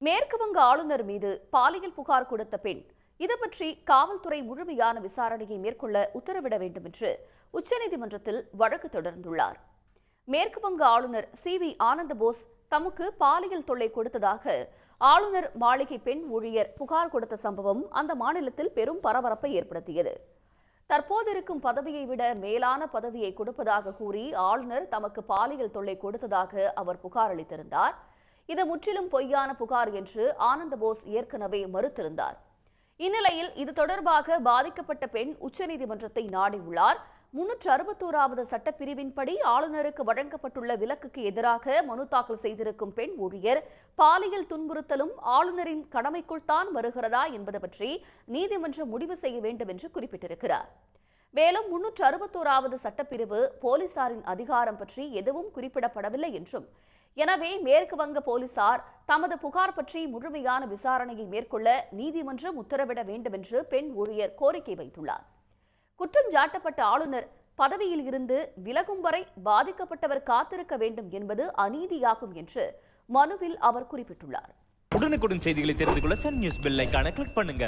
மேற்கு வங்க ஆளுநர் மீது பாலியல் புகார் கொடுத்த பெண் இது பற்றி காவல்துறை முழுமையான விசாரணையை மேற்கொள்ள உத்தரவிட வேண்டும் என்று உச்சநீதிமன்றத்தில் வழக்கு தொடர்ந்துள்ளார். மேற்கு வங்க ஆளுநர் சி.வி. ஆனந்த போஸ் தமக்கு பாலியல் தொல்லை கொடுத்ததாக ஆளுநர் மாளிகை பெண் ஊழியர் புகார் கொடுத்த சம்பவம் அந்த மாநிலத்தில் பெரும் பரபரப்பை ஏற்படுத்தியது. தற்போது இருக்கும் பதவியை விட மேலான பதவியை கொடுப்பதாக கூறி ஆளுநர் தமக்கு பாலியல் தொல்லை கொடுத்ததாக அவர் புகார் அளித்திருந்தார். இது முற்றிலும் பொய்யான புகார் என்று ஆனந்த போஸ் ஏற்கனவே மறுத்திருந்தார். இந்நிலையில் இது தொடர்பாக பாதிக்கப்பட்ட பெண் உச்சநீதிமன்றத்தை நாடியுள்ளார். 361வது சட்டப்பிரிவின்படி ஆளுநருக்கு வழங்கப்பட்டுள்ள விலக்குக்கு எதிராக மனு தாக்கல் செய்திருக்கும் பெண் ஊழியர் பாலியல் துன்புறுத்தலும் ஆளுநரின் கடமைக்குள் தான் வருகிறதா என்பது பற்றி நீதிமன்றம் முடிவு செய்ய வேண்டும் என்று குறிப்பிட்டிருக்கிறார். மேலும் 361வது சட்டப்பிரிவு போலீசாரின் அதிகாரம் பற்றி எதுவும் குறிப்பிடப்படவில்லை என்றும், எனவே மேற்கு வங்க போலீசார் தமது புகார் பற்றி முழுமையான விசாரணையை மேற்கொள்ள நீதிமன்றம் உத்தரவிட வேண்டும் என்று பெண் ஊழியர் கோரிக்கை வைத்துள்ளார். குற்றம் சாட்டப்பட்ட ஆளுநர் பதவியில் இருந்து விலகும் வரை பாதிக்கப்பட்டவர் காத்திருக்க வேண்டும் என்பது அநீதியாகும் என்று மனுவில் அவர் குறிப்பிட்டுள்ளார். உடனுக்குடன் செய்திகளை தெரிந்து கொள்ள சன் நியூஸ் பெல் ஐகானை கிளிக் பண்ணுங்க.